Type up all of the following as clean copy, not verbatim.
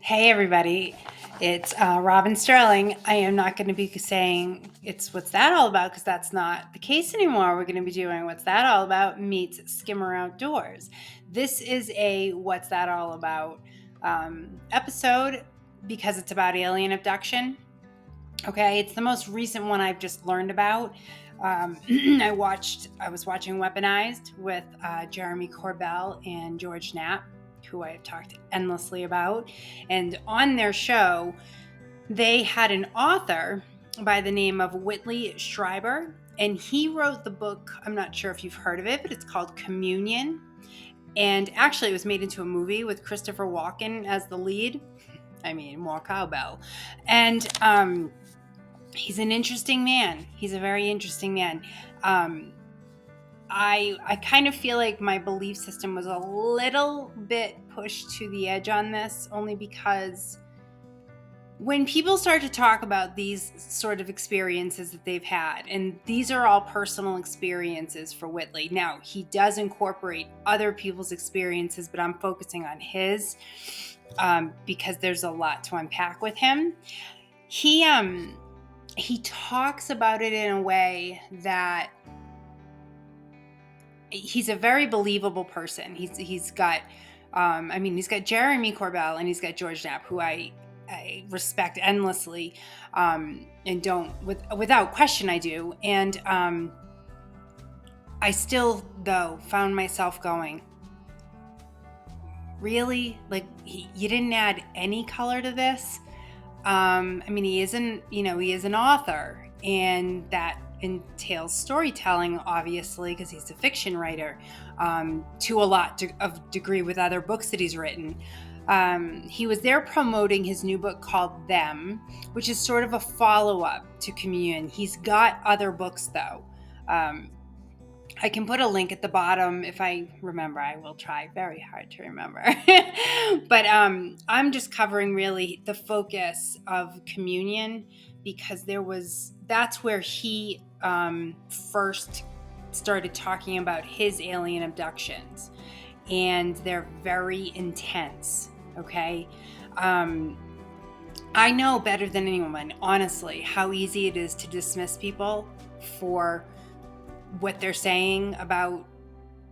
Hey everybody, it's Robin Sterling. I am not going to be saying it's What's That All About because that's not the case anymore. We're going to be doing What's That All About meets Skimmer Outdoors. This is a What's That All About episode because it's about alien abduction. Okay, it's the most recent one I've just learned about. I was watching Weaponized with Jeremy Corbell and George Knapp, who I have talked endlessly about. And on their show, they had an author by the name of Whitley Strieber, and he wrote the book. I'm not sure if you've heard of it, but it's called Communion. And actually, it was made into a movie with Christopher Walken as the lead. I mean, more cowbell. And he's an interesting man. He's a very interesting man. I kind of feel like my belief system was a little bit pushed to the edge on this, only because when people start to talk about these sort of experiences that they've had, and these are all personal experiences for Whitley. Now, he does incorporate other people's experiences, but I'm focusing on his because there's a lot to unpack with him. He talks about it in a way that he's a very believable person. He's got Jeremy Corbell and he's got George Knapp, who I respect endlessly, and without question I do. And I still though found myself going, really? Like you didn't add any color to this? He is an author, and that entails storytelling, obviously, because he's a fiction writer, to a lot of degree with other books that he's written. He was there promoting his new book called Them, which is sort of a follow-up to Communion. He's got other books, though. I can put a link at the bottom if I remember. I will try very hard to remember. But I'm just covering really the focus of Communion because that's where he first started talking about his alien abductions. And they're very intense, okay? I know better than anyone, honestly, how easy it is to dismiss people for what they're saying about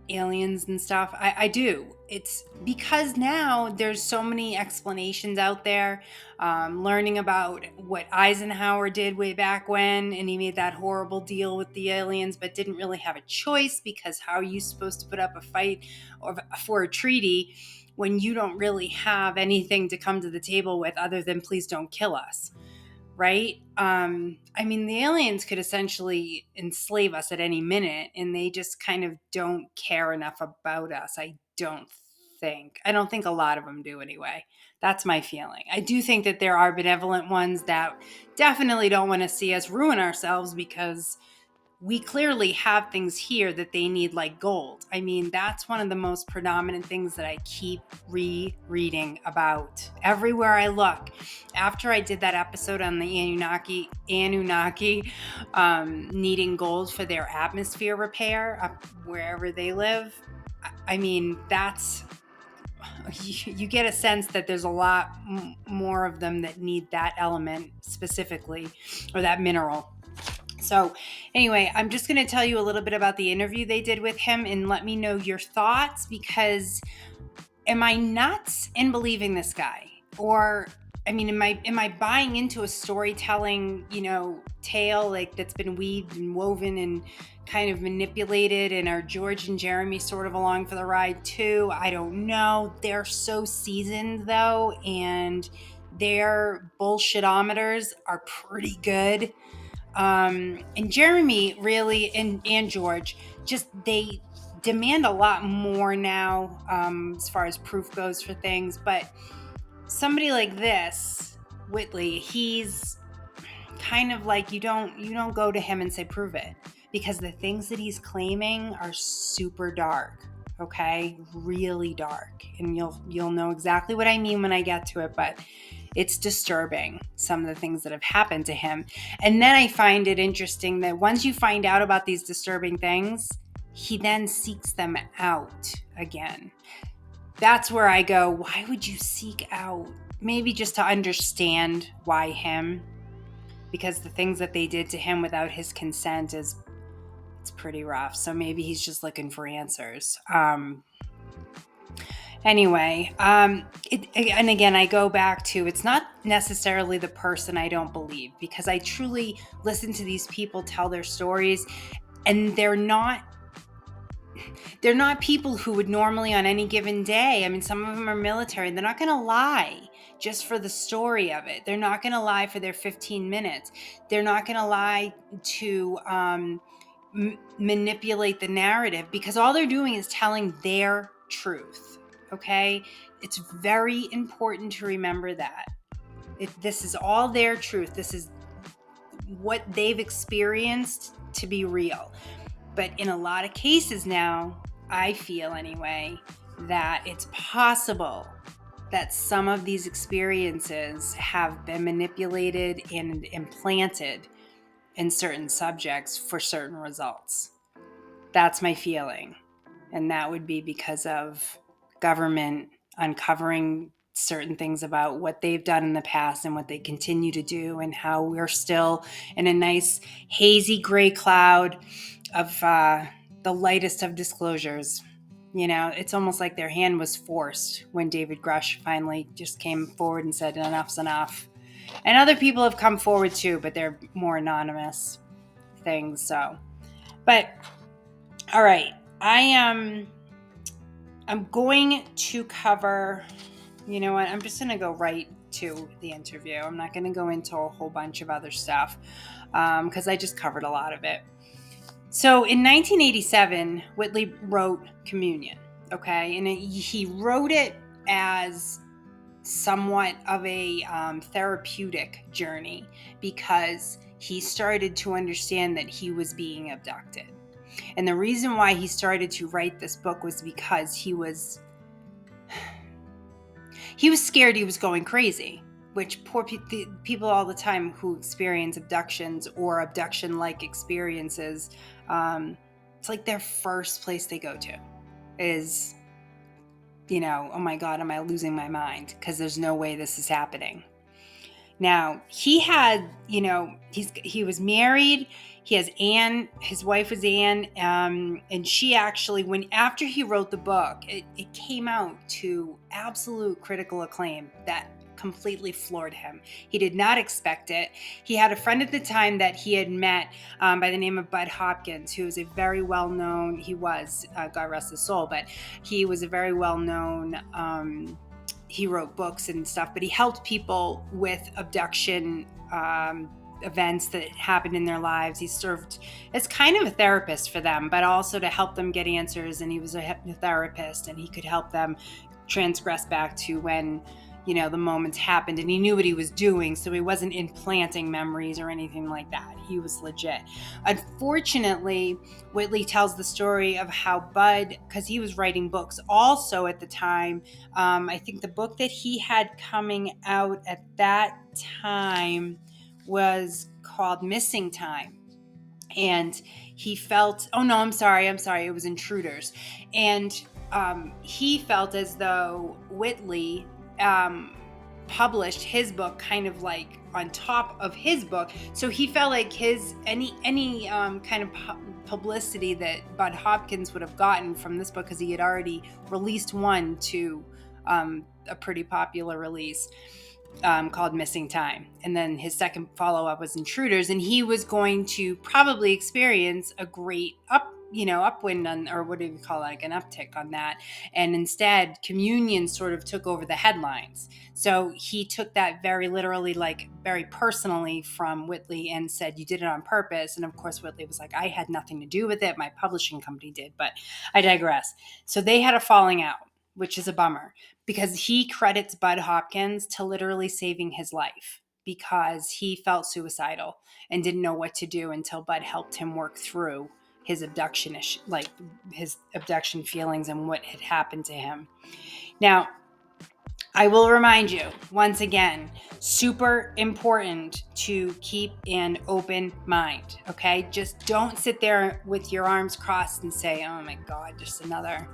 aliens and stuff. I do. It's because now there's so many explanations out there, learning about what Eisenhower did way back when, and he made that horrible deal with the aliens, but didn't really have a choice, because how are you supposed to put up a fight for a treaty when you don't really have anything to come to the table with other than please don't kill us? Right? The aliens could essentially enslave us at any minute, and they just kind of don't care enough about us. I don't think a lot of them do anyway. That's my feeling. I do think that there are benevolent ones that definitely don't want to see us ruin ourselves, because we clearly have things here that they need, like gold. That's one of the most predominant things that I keep rereading about everywhere I look. After I did that episode on the Anunnaki needing gold for their atmosphere repair up wherever they live, that's, you get a sense that there's a lot more of them that need that element specifically, or that mineral. So anyway, I'm just going to tell you a little bit about the interview they did with him, and let me know your thoughts, because am I nuts in believing this guy? Or, am I buying into a storytelling, tale like that's been weaved and woven and kind of manipulated, and are George and Jeremy sort of along for the ride too? I don't know. They're so seasoned though, and their bullshitometers are pretty good. And Jeremy really, and George, just, they demand a lot more now, as far as proof goes for things. But somebody like this, Whitley, he's kind of like, you don't go to him and say prove it, because the things that he's claiming are super dark. Okay, really dark, and you'll know exactly what I mean when I get to it. But it's disturbing, some of the things that have happened to him. And then I find it interesting that once you find out about these disturbing things, he then seeks them out again. that's where I go, why would you seek out, maybe just to understand why him? Because the things that they did to him without his consent it's pretty rough. So maybe he's just looking for answers. Anyway, and again, I go back to, it's not necessarily the person I don't believe, because I truly listen to these people tell their stories, and they're not people who would normally on any given day. I mean, some of them are military. They're not going to lie just for the story of it. They're not going to lie for their 15 minutes. They're not going to lie to manipulate the narrative, because all they're doing is telling their truth. Okay? It's very important to remember that. This is all their truth. This is what they've experienced to be real. But in a lot of cases now, I feel anyway, that it's possible that some of these experiences have been manipulated and implanted in certain subjects for certain results. That's my feeling. And that would be because of government uncovering certain things about what they've done in the past and what they continue to do, and how we're still in a nice hazy gray cloud of the lightest of disclosures. You know, it's almost like their hand was forced when David Grush finally just came forward and said enough's enough. And other people have come forward too, but they're more anonymous things. So, but all right, I'm going to cover, you know what, I'm just going to go right to the interview. I'm not going to go into a whole bunch of other stuff because I just covered a lot of it. So in 1987, Whitley wrote Communion, okay? And he wrote it as somewhat of a therapeutic journey, because he started to understand that he was being abducted. And the reason why he started to write this book was because he was scared he was going crazy, which people all the time who experience abductions or abduction-like experiences, it's like their first place they go to is, you know, oh my God, am I losing my mind? Because there's no way this is happening. Now, he had, you know, he was married. He has Anne, his wife was Anne, and she actually, after he wrote the book, it came out to absolute critical acclaim that completely floored him. He did not expect it. He had a friend at the time that he had met by the name of Bud Hopkins, who was a very well-known, God rest his soul, but he was a very well-known, he wrote books and stuff, but he helped people with abduction events that happened in their lives. He served as kind of a therapist for them, but also to help them get answers. And he was a hypnotherapist, and he could help them transgress back to when, you know, the moments happened, and he knew what he was doing. So he wasn't implanting memories or anything like that. He was legit. Unfortunately, Whitley tells the story of how Bud, because he was writing books also at the time, I think the book that he had coming out at that time was called Missing Time. And he felt, I'm sorry, it was Intruders. And he felt as though Whitley published his book kind of like on top of his book. So he felt like any kind of publicity that Bud Hopkins would have gotten from this book, because he had already released one to a pretty popular release called Missing Time. And then his second follow-up was Intruders, and he was going to probably experience a great upwind on, or what do you call it, like an uptick on that. And instead, Communion sort of took over the headlines. So he took that very literally, like very personally from Whitley, and said, you did it on purpose. And of course, Whitley was like, I had nothing to do with it. My publishing company did, but I digress. So they had a falling out, which is a bummer, because he credits Bud Hopkins to literally saving his life, because he felt suicidal and didn't know what to do until Bud helped him work through his abduction his abduction feelings and what had happened to him. Now, I will remind you once again, super important to keep an open mind, okay? Just don't sit there with your arms crossed and say, oh my God, just another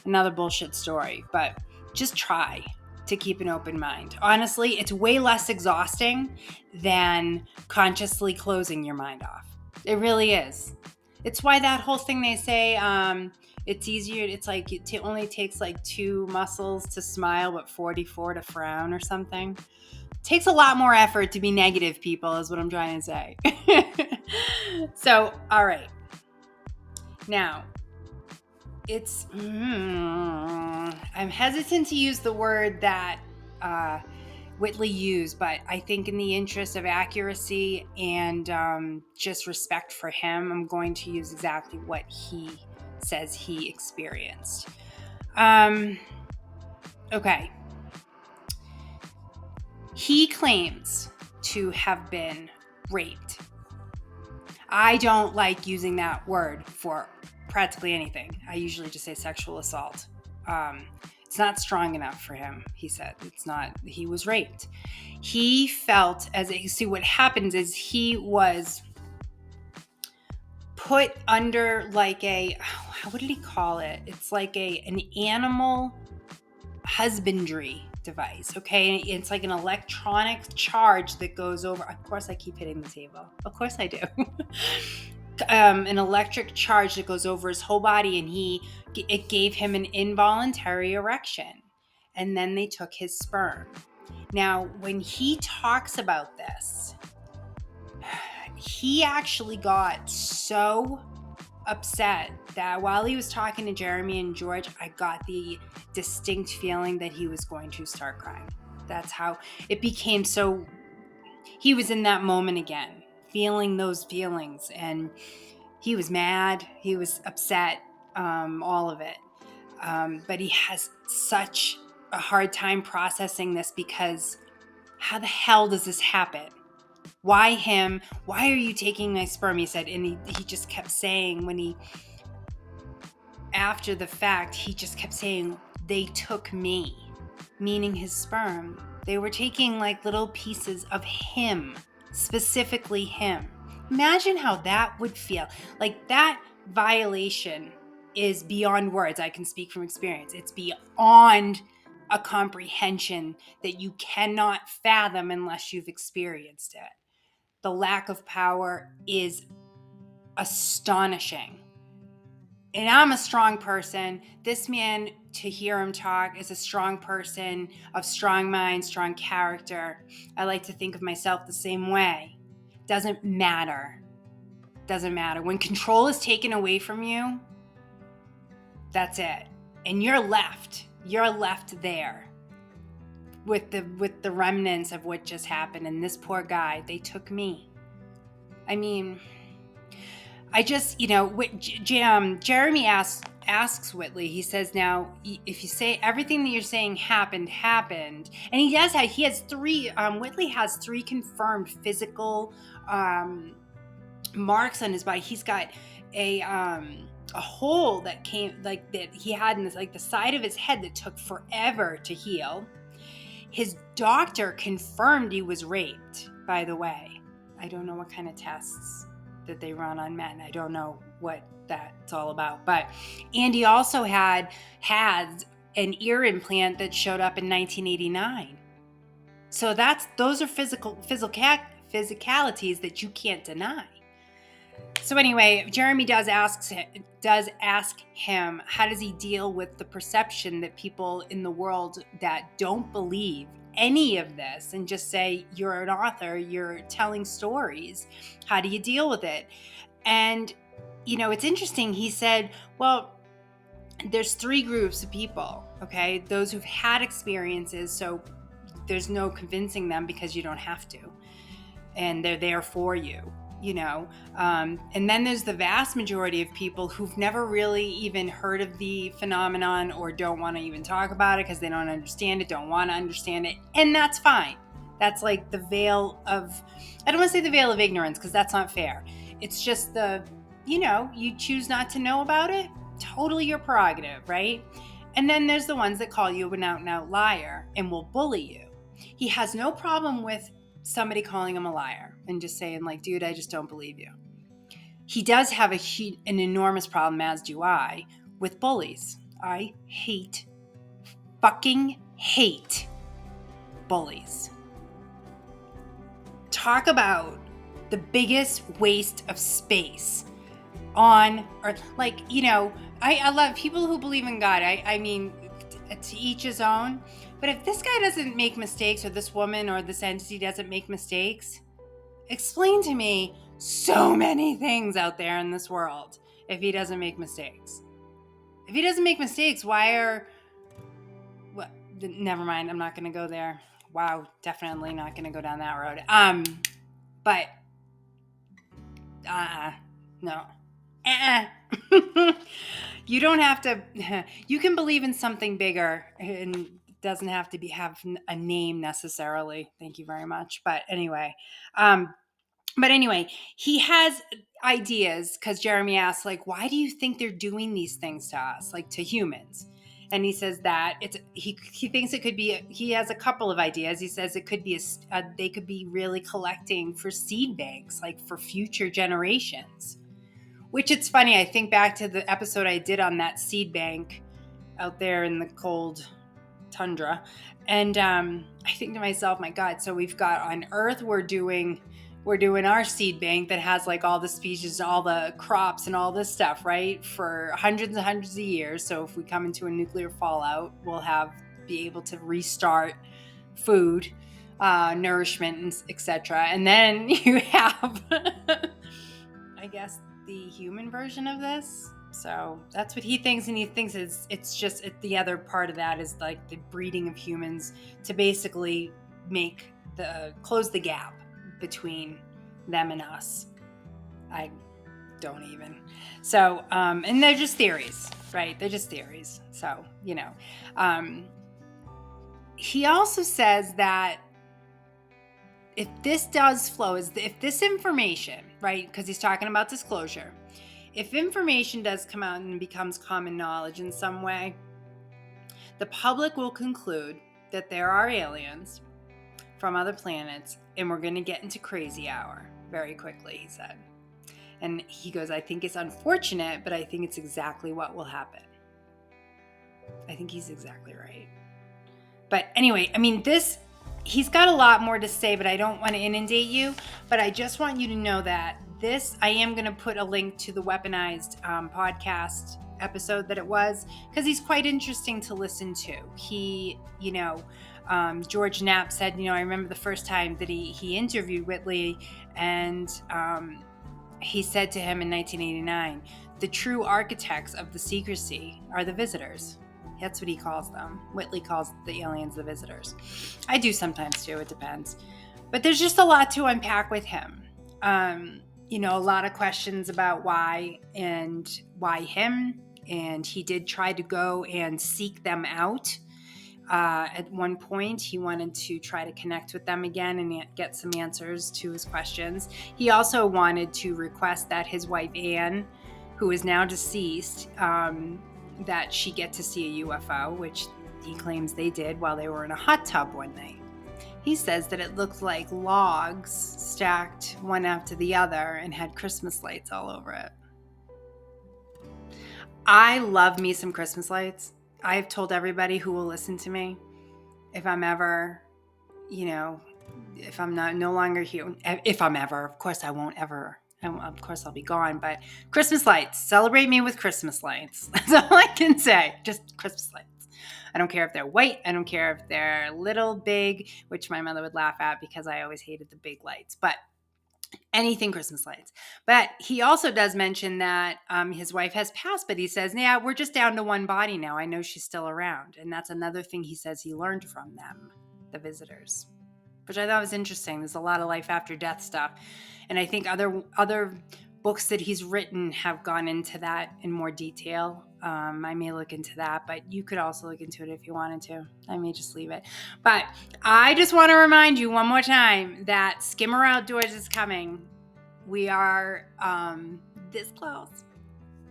another bullshit story, but just try to keep an open mind. Honestly, it's way less exhausting than consciously closing your mind off. It really is. It's why that whole thing they say, it's easier. It's like it only takes like 2 muscles to smile, but 44 to frown or something. It takes a lot more effort to be negative, people, is what I'm trying to say. So, all right. Now, I'm hesitant to use the word that Whitley used, but I think in the interest of accuracy and just respect for him, I'm going to use exactly what he says he experienced. Okay. He claims to have been raped. I don't like using that word for practically anything. I usually just say sexual assault. It's not strong enough for him, he said. It's not, he was raped. He felt see what happens is he was put under like what did he call it? It's like an animal husbandry device, okay? It's like an electronic charge that goes over. Of course I keep hitting the table. Of course I do. An electric charge that goes over his whole body, and it gave him an involuntary erection. And then they took his sperm. Now, when he talks about this, he actually got so upset that while he was talking to Jeremy and George, I got the distinct feeling that he was going to start crying. That's how it became so. He was in that moment again, feeling those feelings, and he was mad, he was upset, all of it. But he has such a hard time processing this because how the hell does this happen? Why him? Why are you taking my sperm? He said, and he just kept saying after the fact, he just kept saying, they took me, meaning his sperm. They were taking like little pieces of him, specifically him. Imagine how that would feel. Like that violation is beyond words. I can speak from experience. It's beyond a comprehension that you cannot fathom unless you've experienced it. The lack of power is astonishing. And I'm a strong person. This man, to hear him talk, is a strong person of strong mind, strong character. I like to think of myself the same way. Doesn't matter. Doesn't matter. When control is taken away from you, that's it. And you're left. You're left there with the remnants of what just happened. And this poor guy, they took me. I mean, I just, Jeremy asks Whitley, he says, now, if you say everything that you're saying happened, and he has 3, Whitley has 3 confirmed physical marks on his body. He's got a hole that came, like, that he had in this, like, the side of his head that took forever to heal. His doctor confirmed he was raped, by the way. I don't know what kind of tests that they run on men. I don't know what that's all about. And he also had an ear implant that showed up in 1989. So those are physicalities that you can't deny. So anyway, Jeremy does ask him, how does he deal with the perception that people in the world that don't believe any of this and just say, you're an author, you're telling stories, how do you deal with it? And, it's interesting. He said, well, there's 3 groups of people, okay? Those who've had experiences, so there's no convincing them because you don't have to. And they're there for you. And then there's the vast majority of people who've never really even heard of the phenomenon or don't want to even talk about it because they don't understand it, don't want to understand it. And that's fine. That's like the veil of, I don't want to say the veil of ignorance because that's not fair. It's just you choose not to know about it. Totally your prerogative, right? And then there's the ones that call you an out and out liar and will bully you. He has no problem with somebody calling him a liar and just saying, like, dude, I just don't believe you. He does have an enormous problem, as do I, with bullies. I fucking hate bullies. Talk about the biggest waste of space on earth. Like, I love people who believe in God. I mean, to each his own. But if this guy doesn't make mistakes, or this woman or this entity doesn't make mistakes, explain to me so many things out there in this world if he doesn't make mistakes. If he doesn't make mistakes, never mind, I'm not going to go there. Wow, definitely not going to go down that road. But no. You don't have to, you can believe in something bigger, and it doesn't have to have a name necessarily. Thank you very much. But anyway, he has ideas, because Jeremy asks, like, why do you think they're doing these things to us, like to humans? And he says that he thinks it could be, he has a couple of ideas. He says it could be, they could be really collecting for seed banks, like for future generations. Which, it's funny, I think back to the episode I did on that seed bank out there in the cold tundra. And I think to myself, my God, so we've got on Earth, we're doing our seed bank that has like all the species, all the crops and all this stuff, right? For hundreds and hundreds of years. So if we come into a nuclear fallout, we'll be able to restart food, nourishment, etc. And then you have, I guess, the human version of this. So that's what he thinks, and he thinks it's just the other part of that is like the breeding of humans to basically close the gap between them and us. I don't even. So and they're just theories, right? They're just theories. So he also says that if this does flow, if this information, right, because he's talking about disclosure, if information does come out and becomes common knowledge in some way, the public will conclude that there are aliens from other planets, and we're going to get into crazy hour very quickly, he said. And he goes, I think it's unfortunate, but I think it's exactly what will happen. I think he's exactly right. But anyway, I mean, he's got a lot more to say, but I don't want to inundate you. But I just want you to know that I am going to put a link to the Weaponized podcast episode that it was, because he's quite interesting to listen to. He, George Knapp said, I remember the first time that he interviewed Whitley, and he said to him in 1989, the true architects of the secrecy are the visitors. That's what he calls them. Whitley calls the aliens the visitors. I do sometimes too, it depends. But there's just a lot to unpack with him. A lot of questions about why him. And he did try to go and seek them out. At one point, he wanted to try to connect with them again and get some answers to his questions. He also wanted to request that his wife, Anne, who is now deceased, that she get to see a UFO, which he claims they did while they were in a hot tub one night. He says that it looked like logs stacked one after the other and had Christmas lights all over it. I love me some Christmas lights. I've told everybody who will listen to me, if I'm ever, if I'm no longer here, if I'm ever, of course I won't ever, of course I'll be gone, but Christmas lights, celebrate me with Christmas lights. That's all I can say, just Christmas lights. I don't care if they're white, I don't care if they're little, big, which my mother would laugh at because I always hated the big lights, but anything Christmas lights. But he also does mention that his wife has passed, but he says, yeah, we're just down to one body now. I know she's still around. And that's another thing he says he learned from them, the visitors, which I thought was interesting. There's a lot of life after death stuff. And I think other books that he's written have gone into that in more detail. I may look into that, but you could also look into it if you wanted to. I may just leave it. But I just want to remind you one more time that Skimmer Outdoors is coming. We are this close.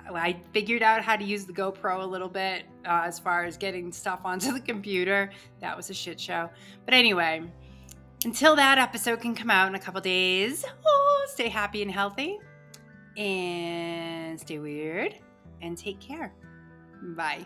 I figured out how to use the GoPro a little bit as far as getting stuff onto the computer. That was a shit show. But anyway, until that episode can come out in a couple days, stay happy and healthy. And stay weird and take care. Bye.